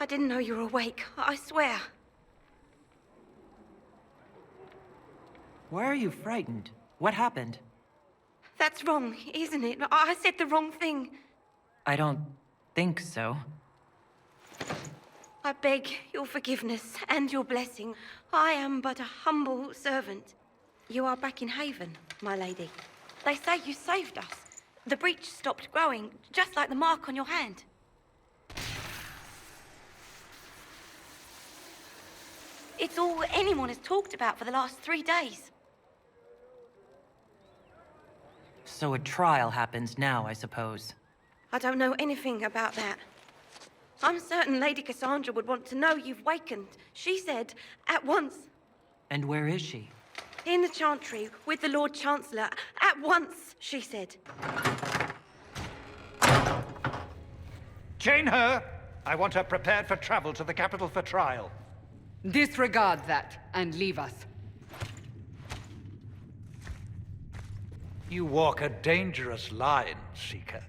I didn't know you were awake, I swear. Why are you frightened? What happened? That's wrong, isn't it? I said the wrong thing. I don't think so. I beg your forgiveness and your blessing. I am but a humble servant. You are back in Haven, my lady. They say you saved us. The breach stopped growing, just like the mark on your hand. It's all anyone has talked about for the last 3 days. So a trial happens now, I suppose. I don't know anything about that. I'm certain Lady Cassandra would want to know you've wakened. She said, at once. And where is she? In the Chantry, with the Lord Chancellor. At once, she said. Chain her! I want her prepared for travel to the capital for trial. Disregard that, and leave us. You walk a dangerous line, Seeker.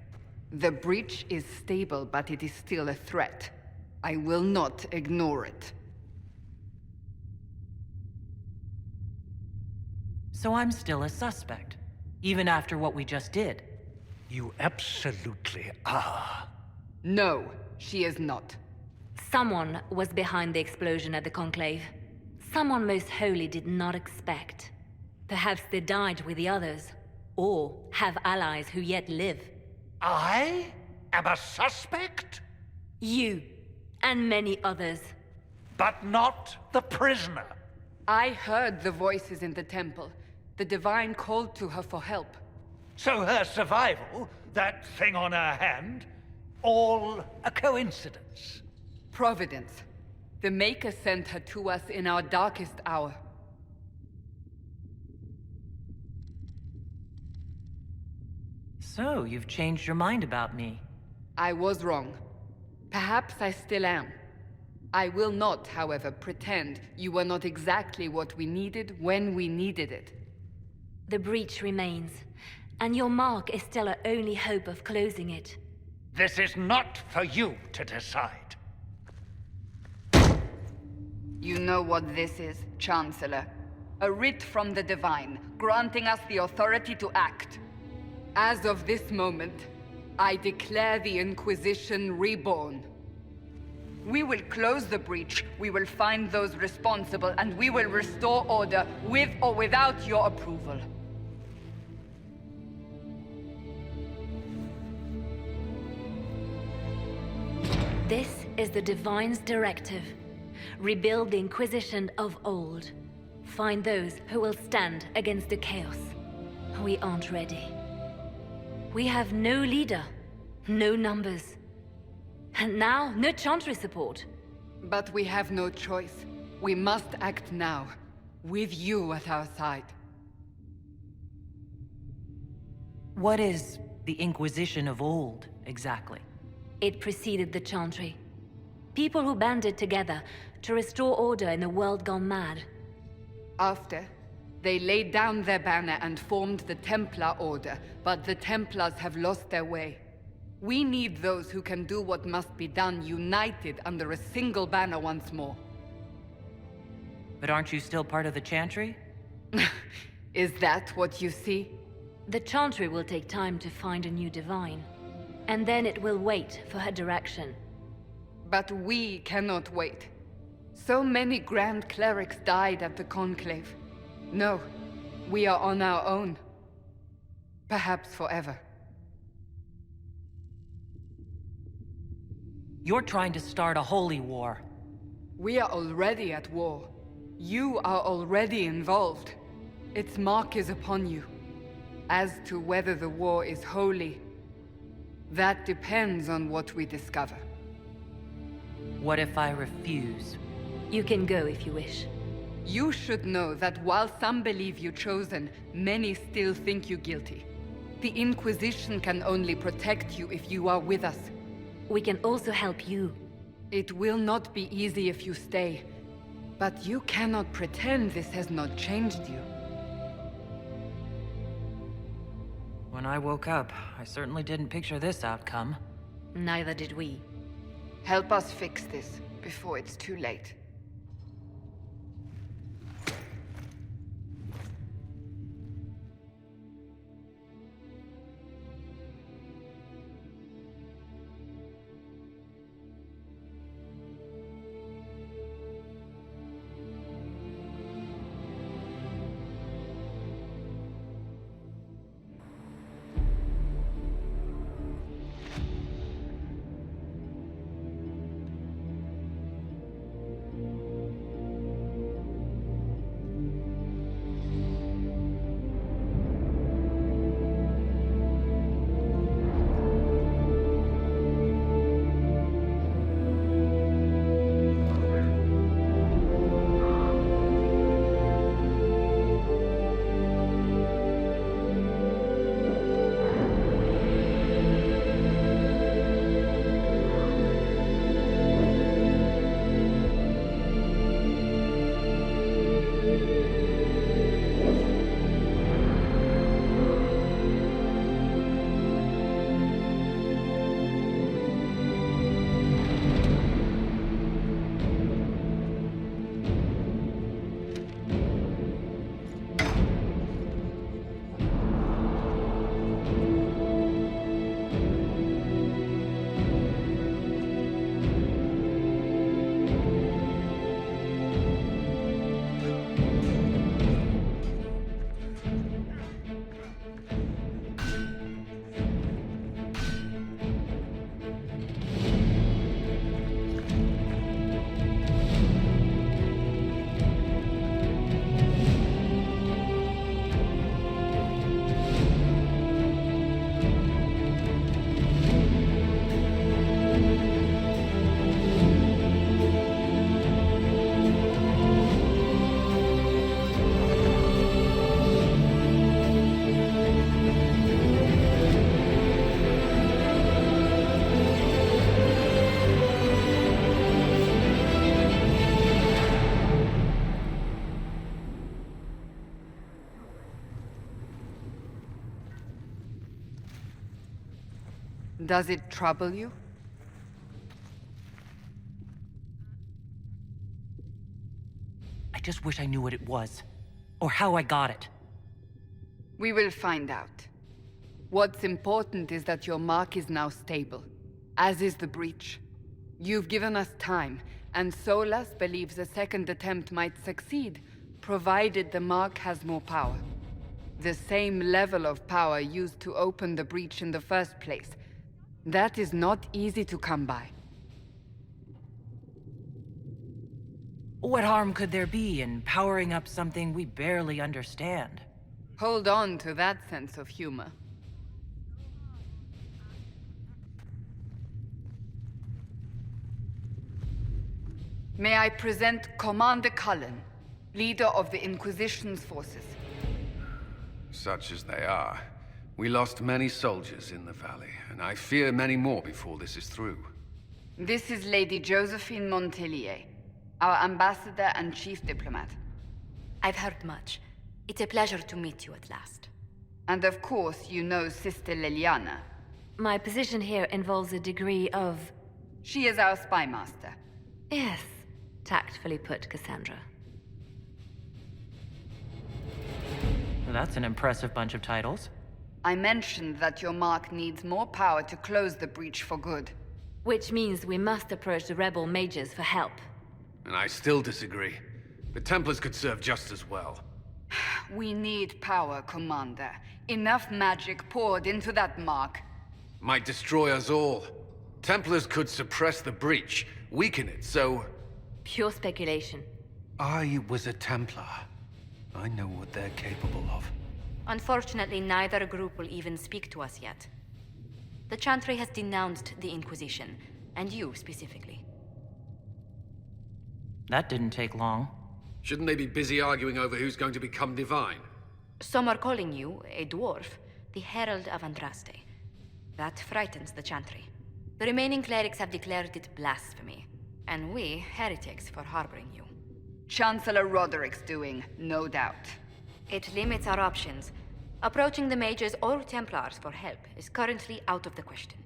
The breach is stable, but it is still a threat. I will not ignore it. So I'm still a suspect, even after what we just did. You absolutely are. No, she is not. Someone was behind the explosion at the Conclave. Someone most holy did not expect. Perhaps they died with the others, or have allies who yet live. I am a suspect? You, and many others. But not the prisoner. I heard the voices in the temple. The Divine called to her for help. So her survival, that thing on her hand, all a coincidence. Providence. The Maker sent her to us in our darkest hour. So, you've changed your mind about me. I was wrong. Perhaps I still am. I will not, however, pretend you were not exactly what we needed when we needed it. The breach remains, and your mark is still our only hope of closing it. This is not for you to decide. You know what this is, Chancellor. A writ from the Divine, granting us the authority to act. As of this moment, I declare the Inquisition reborn. We will close the breach, we will find those responsible, and we will restore order with or without your approval. This is the Divine's directive. Rebuild the Inquisition of old. Find those who will stand against the chaos. We aren't ready. We have no leader, no numbers. And now, no Chantry support. But we have no choice. We must act now, with you at our side. What is the Inquisition of old, exactly? It preceded the Chantry. People who banded together to restore order in a world gone mad. After, they laid down their banner and formed the Templar Order, but the Templars have lost their way. We need those who can do what must be done, united under a single banner once more. But aren't you still part of the Chantry? Is that what you see? The Chantry will take time to find a new Divine. And then it will wait for her direction. But we cannot wait. So many Grand Clerics died at the Conclave. No, we are on our own. Perhaps forever. You're trying to start a holy war. We are already at war. You are already involved. Its mark is upon you. As to whether the war is holy, that depends on what we discover. What if I refuse? You can go if you wish. You should know that while some believe you chosen, many still think you guilty. The Inquisition can only protect you if you are with us. We can also help you. It will not be easy if you stay. But you cannot pretend this has not changed you. When I woke up, I certainly didn't picture this outcome. Neither did we. Help us fix this before it's too late. Does it trouble you? I just wish I knew what it was. Or how I got it. We will find out. What's important is that your mark is now stable, as is the breach. You've given us time, and Solas believes a second attempt might succeed, provided the mark has more power. The same level of power used to open the breach in the first place. That is not easy to come by. What harm could there be in powering up something we barely understand? Hold on to that sense of humor. May I present Commander Cullen, leader of the Inquisition's forces. Such as they are. We lost many soldiers in the valley, and I fear many more before this is through. This is Lady Josephine Montelier, our ambassador and chief diplomat. I've heard much. It's a pleasure to meet you at last. And of course, you know Sister Liliana. My position here involves a degree of... She is our spy master. Yes, tactfully put, Cassandra. That's an impressive bunch of titles. I mentioned that your mark needs more power to close the breach for good. Which means we must approach the rebel mages for help. And I still disagree. The Templars could serve just as well. We need power, Commander. Enough magic poured into that mark. Might destroy us all. Templars could suppress the breach, weaken it, so... Pure speculation. I was a Templar. I know what they're capable of. Unfortunately, neither group will even speak to us yet. The Chantry has denounced the Inquisition, and you specifically. That didn't take long. Shouldn't they be busy arguing over who's going to become divine? Some are calling you, a dwarf, the Herald of Andraste. That frightens the Chantry. The remaining clerics have declared it blasphemy, and we, heretics, for harboring you. Chancellor Roderick's doing, no doubt. It limits our options. Approaching the mages or Templars for help is currently out of the question.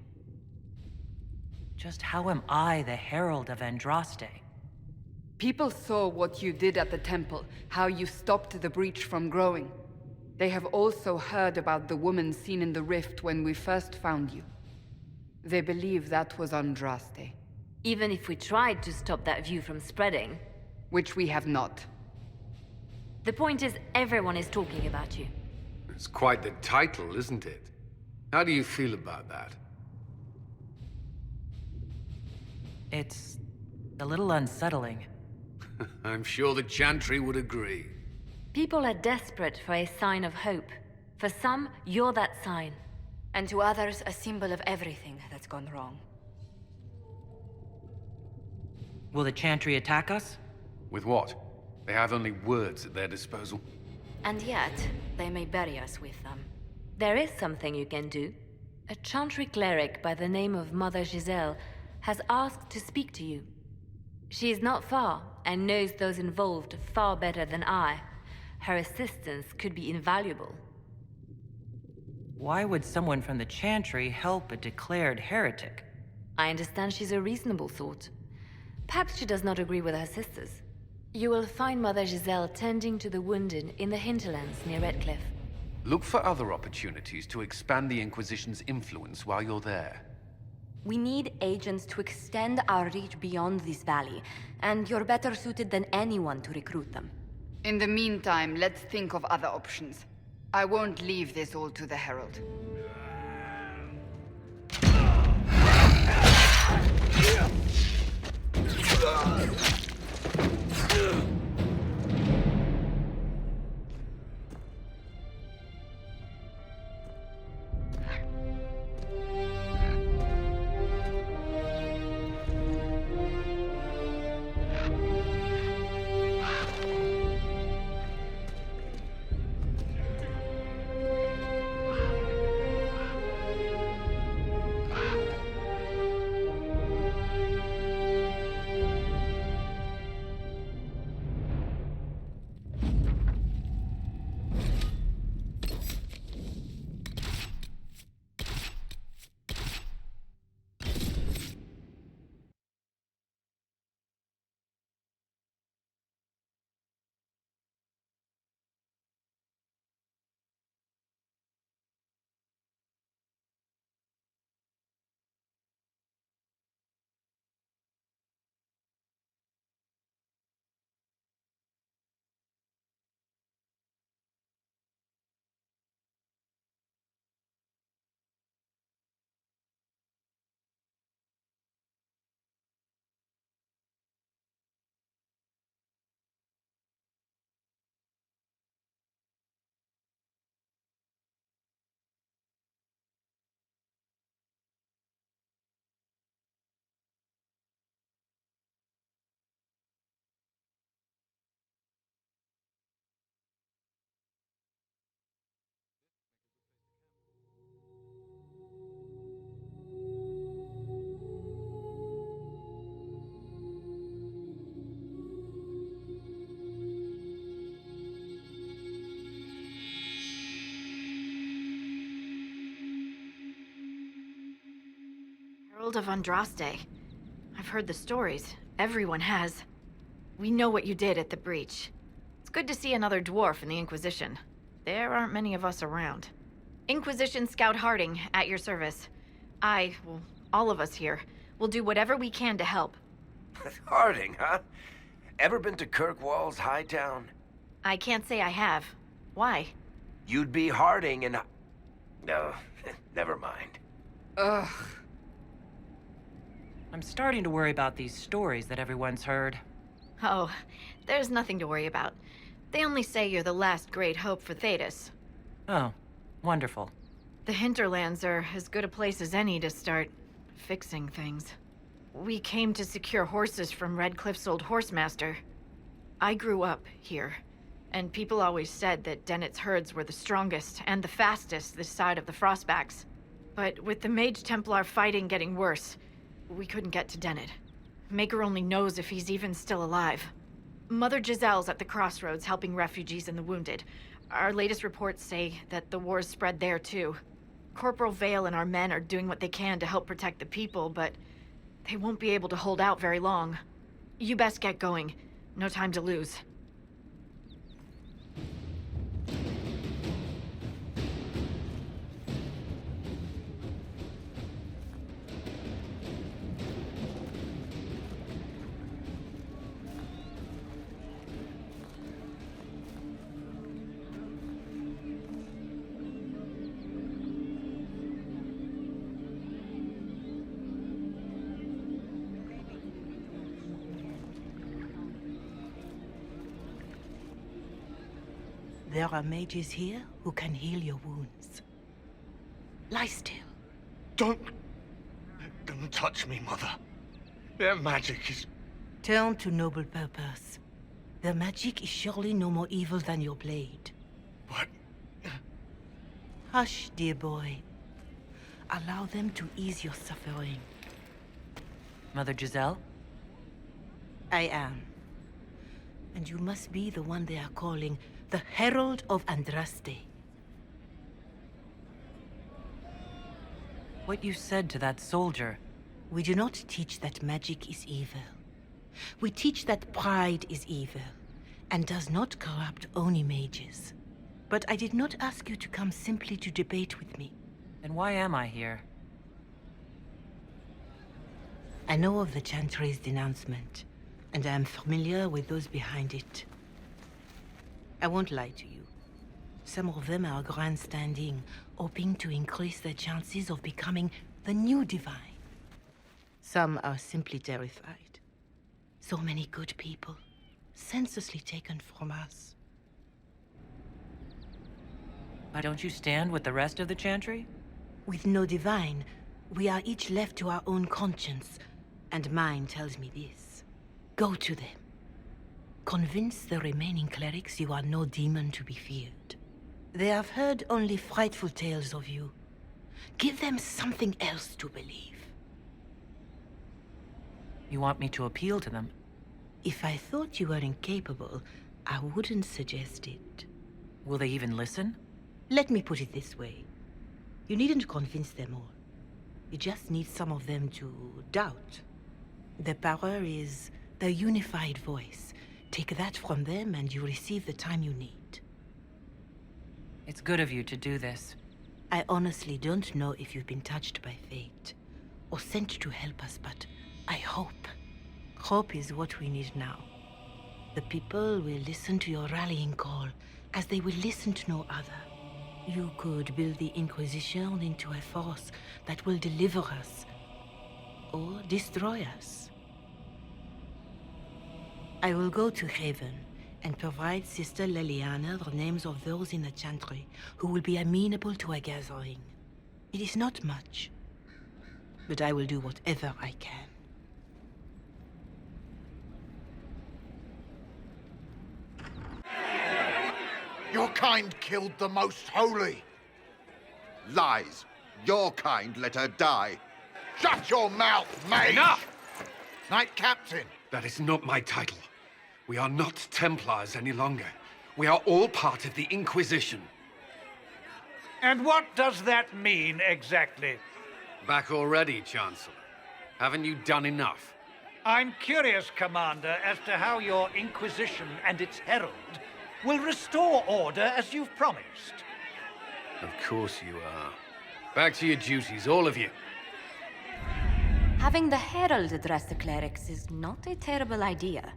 Just how am I the Herald of Andraste? People saw what you did at the temple, how you stopped the breach from growing. They have also heard about the woman seen in the rift when we first found you. They believe that was Andraste. Even if we tried to stop that view from spreading. Which we have not. The point is, everyone is talking about you. It's quite the title, isn't it? How do you feel about that? It's a little unsettling. I'm sure the Chantry would agree. People are desperate for a sign of hope. For some, you're that sign. And to others, a symbol of everything that's gone wrong. Will the Chantry attack us? With what? They have only words at their disposal. And yet, they may bury us with them. There is something you can do. A Chantry cleric by the name of Mother Giselle has asked to speak to you. She is not far, and knows those involved far better than I. Her assistance could be invaluable. Why would someone from the Chantry help a declared heretic? I understand she's a reasonable sort. Perhaps she does not agree with her sisters. You will find Mother Giselle tending to the wounded in the hinterlands near Redcliffe. Look for other opportunities to expand the Inquisition's influence while you're there. We need agents to extend our reach beyond this valley, and you're better suited than anyone to recruit them. In the meantime, let's think of other options. I won't leave this all to the Herald. Herald of Andraste. I've heard the stories. Everyone has. We know what you did at the breach. It's good to see another dwarf in the Inquisition. There aren't many of us around. Inquisition Scout Harding, at your service. Well, all of us here, will do whatever we can to help. Harding, huh? Ever been to Kirkwall's Hightown? I can't say I have. Why? You'd be Harding and... No, never mind. Ugh. I'm starting to worry about these stories that everyone's heard. Oh, there's nothing to worry about. They only say you're the last great hope for Thedas. Oh, wonderful. The hinterlands are as good a place as any to start fixing things. We came to secure horses from Redcliffe's old horsemaster. I grew up here, and people always said that Dennett's herds were the strongest and the fastest this side of the Frostbacks. But with the Mage Templar fighting getting worse, we couldn't get to Dennett. Maker only knows if he's even still alive. Mother Giselle's at the crossroads helping refugees and the wounded. Our latest reports say that the war's spread there too. Corporal Vale and our men are doing what they can to help protect the people, but They won't be able to hold out very long. You best get going. No time to lose. There are mages here who can heal your wounds. Lie still. Don't touch me, Mother. Their magic is... Turn to noble purpose. Their magic is surely no more evil than your blade. But... Hush, dear boy. Allow them to ease your suffering. Mother Giselle? I am. And you must be the one they are calling the Herald of Andraste. What you said to that soldier... We do not teach that magic is evil. We teach that pride is evil, and does not corrupt only mages. But I did not ask you to come simply to debate with me. Then why am I here? I know of the Chantry's denouncement, and I am familiar with those behind it. I won't lie to you. Some of them are grandstanding, hoping to increase their chances of becoming the new divine. Some are simply terrified. So many good people, senselessly taken from us. Why don't you stand with the rest of the Chantry? With no divine, we are each left to our own conscience, and mine tells me this. Go to them. Convince the remaining clerics you are no demon to be feared. They have heard only frightful tales of you. Give them something else to believe. You want me to appeal to them? If I thought you were incapable, I wouldn't suggest it. Will they even listen? Let me put it this way. You needn't convince them all. You just need some of them to doubt. Their power is their unified voice. Take that from them and you receive the time you need. It's good of you to do this. I honestly don't know if you've been touched by fate, or sent to help us, but I hope. Hope is what we need now. The people will listen to your rallying call, as they will listen to no other. You could build the Inquisition into a force that will deliver us, or destroy us. I will go to Haven and provide Sister Leliana the names of those in the Chantry who will be amenable to a gathering. It is not much, but I will do whatever I can. Your kind killed the most holy. Lies. Your kind let her die. Shut your mouth, mate! Enough! Knight Captain. That is not my title. We are not Templars any longer. We are all part of the Inquisition. And what does that mean exactly? Back already, Chancellor. Haven't you done enough? I'm curious, Commander, as to how your Inquisition and its herald will restore order as you've promised. Of course you are. Back to your duties, all of you. Having the Herald address the clerics is not a terrible idea.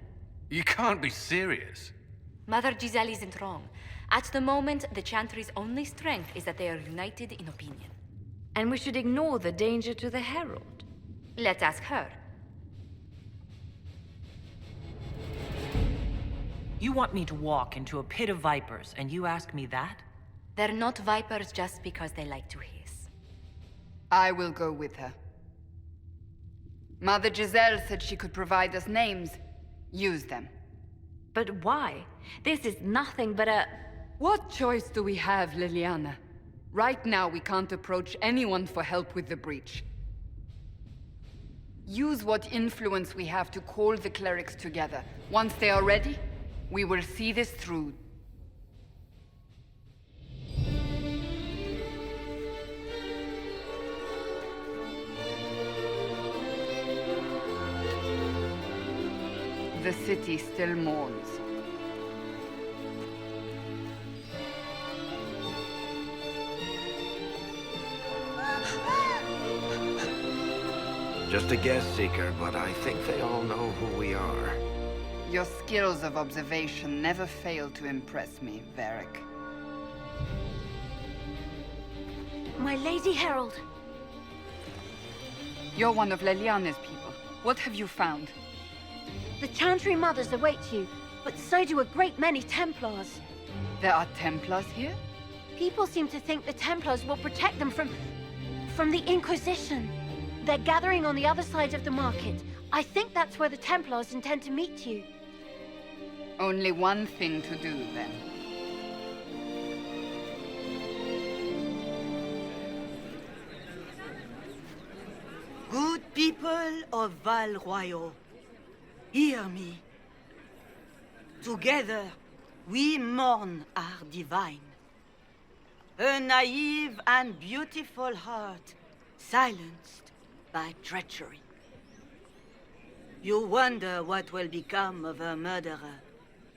You can't be serious. Mother Giselle isn't wrong. At the moment, the Chantry's only strength is that they are united in opinion. And we should ignore the danger to the Herald. Let's ask her. You want me to walk into a pit of vipers, and you ask me that? They're not vipers just because they like to hiss. I will go with her. Mother Giselle said she could provide us names. Use them. But why? This is nothing but a... What choice do we have, Liliana? Right now, we can't approach anyone for help with the breach. Use what influence we have to call the clerics together. Once they are ready, we will see this through. The city still mourns. Just a guest seeker, but I think they all know who we are. Your skills of observation never fail to impress me, Varric. My Lady Herald. You're one of Leliana's people. What have you found? The Chantry Mothers await you, but so do a great many Templars. There are Templars here? People seem to think the Templars will protect them from the Inquisition. They're gathering on the other side of the market. I think that's where the Templars intend to meet you. Only one thing to do, then. Good people of Val Royal, hear me. Together, we mourn our divine. A naive and beautiful heart, silenced by treachery. You wonder what will become of a murderer.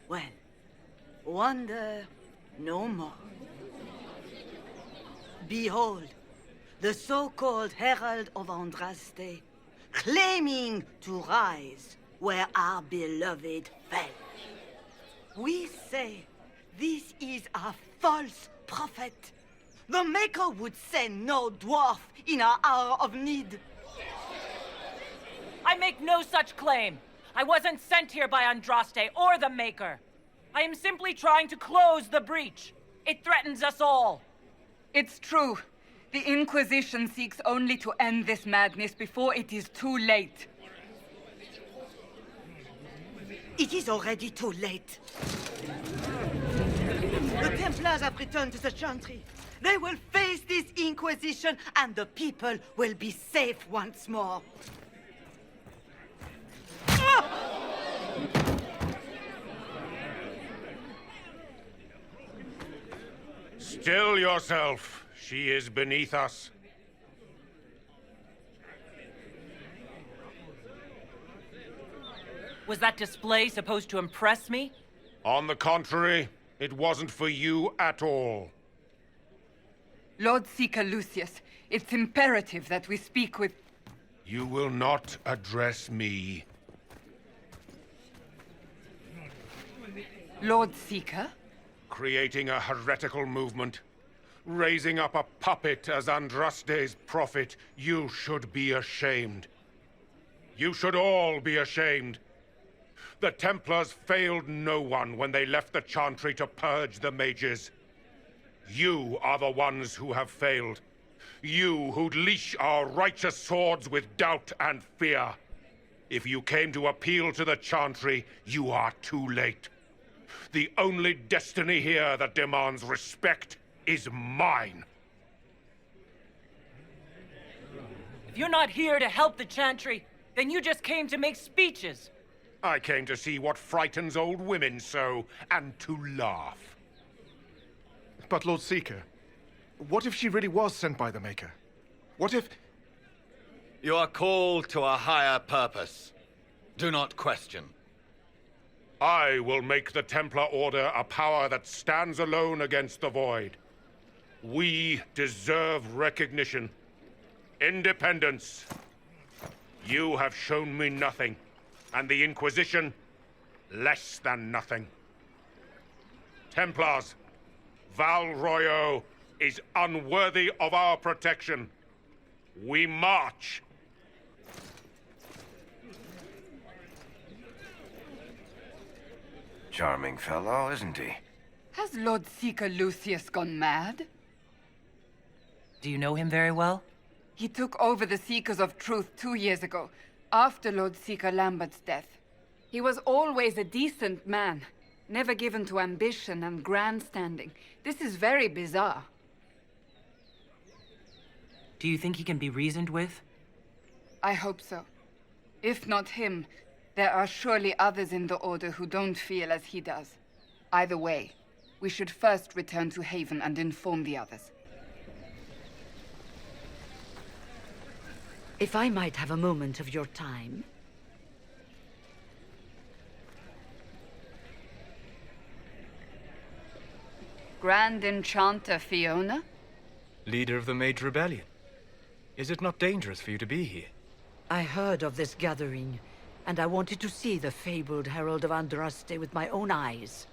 Well, wonder no more. Behold, the so-called Herald of Andraste, claiming to rise where our beloved fell. We say this is a false prophet. The Maker would send no dwarf in our hour of need. I make no such claim. I wasn't sent here by Andraste or the Maker. I am simply trying to close the breach. It threatens us all. It's true. The Inquisition seeks only to end this madness before it is too late. It is already too late. The Templars have returned to the Chantry. They will face this Inquisition, and the people will be safe once more. Still yourself. She is beneath us. Was that display supposed to impress me? On the contrary, it wasn't for you at all. Lord Seeker Lucius, it's imperative that we speak with... You will not address me. Lord Seeker? Creating a heretical movement. Raising up a puppet as Andraste's prophet. You should be ashamed. You should all be ashamed. The Templars failed no one when they left the Chantry to purge the mages. You are the ones who have failed. You who'd leash our righteous swords with doubt and fear. If you came to appeal to the Chantry, you are too late. The only destiny here that demands respect is mine. If you're not here to help the Chantry, then you just came to make speeches. I came to see what frightens old women so, and to laugh. But Lord Seeker, what if she really was sent by the Maker? What if... You are called to a higher purpose. Do not question. I will make the Templar Order a power that stands alone against the Void. We deserve recognition. Independence. You have shown me nothing, and the Inquisition, less than nothing. Templars, Val Royal is unworthy of our protection. We march. Charming fellow, isn't he? Has Lord Seeker Lucius gone mad? Do you know him very well? He took over the Seekers of Truth 2 years ago, after Lord Seeker Lambert's death. He was always a decent man, never given to ambition and grandstanding. This is very bizarre. Do you think he can be reasoned with? I hope so. If not him, there are surely others in the Order who don't feel as he does. Either way, we should first return to Haven and inform the others. If I might have a moment of your time. Grand Enchanter Fiona? Leader of the Mage Rebellion. Is it not dangerous for you to be here? I heard of this gathering, and I wanted to see the fabled Herald of Andraste with my own eyes.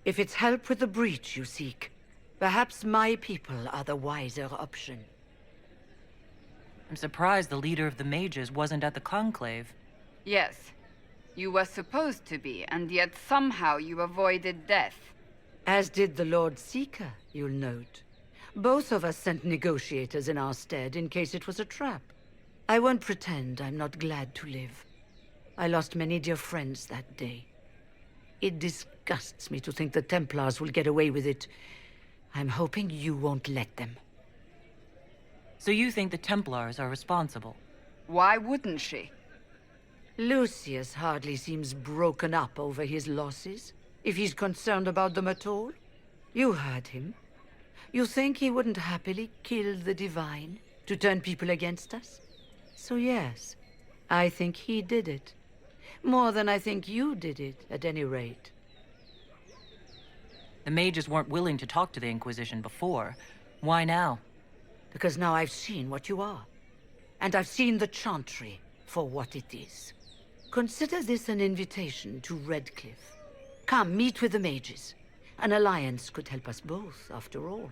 If it's help with the breach you seek, perhaps my people are the wiser option. I'm surprised the leader of the mages wasn't at the conclave. Yes. You were supposed to be, and yet somehow you avoided death. As did the Lord Seeker, you'll note. Both of us sent negotiators in our stead in case it was a trap. I won't pretend I'm not glad to live. I lost many dear friends that day. It disgusts me to think the Templars will get away with it. I'm hoping you won't let them. So you think the Templars are responsible? Why wouldn't she? Lucius hardly seems broken up over his losses, if he's concerned about them at all. You heard him. You think he wouldn't happily kill the Divine to turn people against us? So yes, I think he did it. More than I think you did it, at any rate. The mages weren't willing to talk to the Inquisition before. Why now? Because now I've seen what you are. And I've seen the Chantry for what it is. Consider this an invitation to Redcliffe. Come, meet with the mages. An alliance could help us both, after all.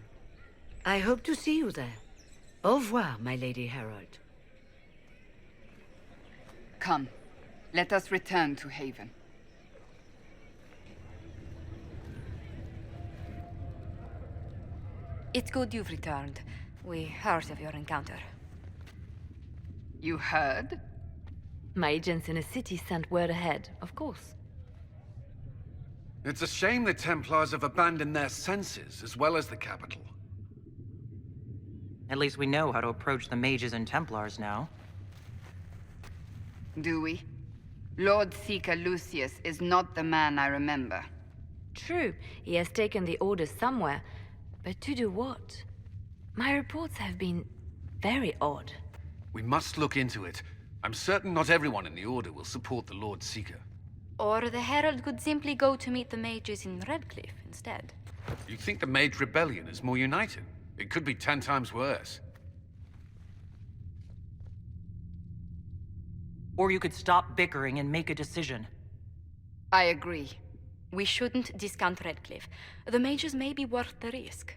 I hope to see you there. Au revoir, my Lady Herald. Come, let us return to Haven. It's good you've returned. We heard of your encounter. You heard? My agents in the city sent word ahead, of course. It's a shame the Templars have abandoned their senses, as well as the capital. At least we know how to approach the mages and Templars now. Do we? Lord Seeker Lucius is not the man I remember. True, he has taken the orders somewhere, but to do what? My reports have been very odd. We must look into it. I'm certain not everyone in the Order will support the Lord Seeker. Or the Herald could simply go to meet the mages in Redcliffe instead. You think the Mage Rebellion is more united? It could be 10 times worse. Or you could stop bickering and make a decision. I agree. We shouldn't discount Redcliffe. The mages may be worth the risk.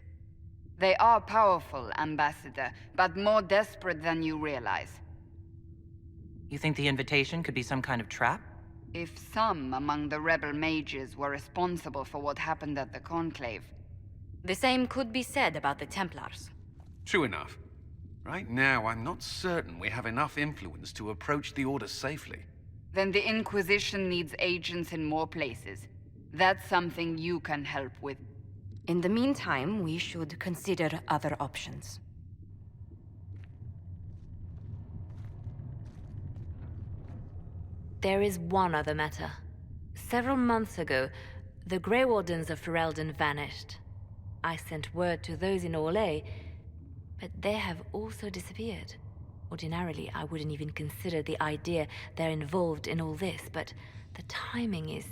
They are powerful, Ambassador, but more desperate than you realize. You think the invitation could be some kind of trap? If some among the rebel mages were responsible for what happened at the Conclave. The same could be said about the Templars. True enough. Right now, I'm not certain we have enough influence to approach the Order safely. Then the Inquisition needs agents in more places. That's something you can help with. In the meantime, we should consider other options. There is one other matter. Several months ago, the Grey Wardens of Ferelden vanished. I sent word to those in Orlais, but they have also disappeared. Ordinarily, I wouldn't even consider the idea they're involved in all this, but the timing is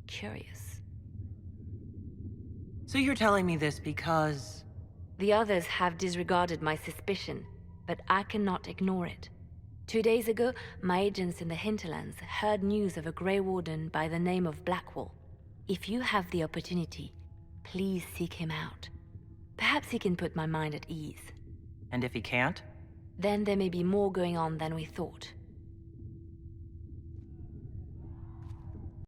curious. So you're telling me this because... The others have disregarded my suspicion, but I cannot ignore it. 2 days ago, my agents in the hinterlands heard news of a Grey Warden by the name of Blackwall. If you have the opportunity, please seek him out. Perhaps he can put my mind at ease. And if he can't? Then there may be more going on than we thought.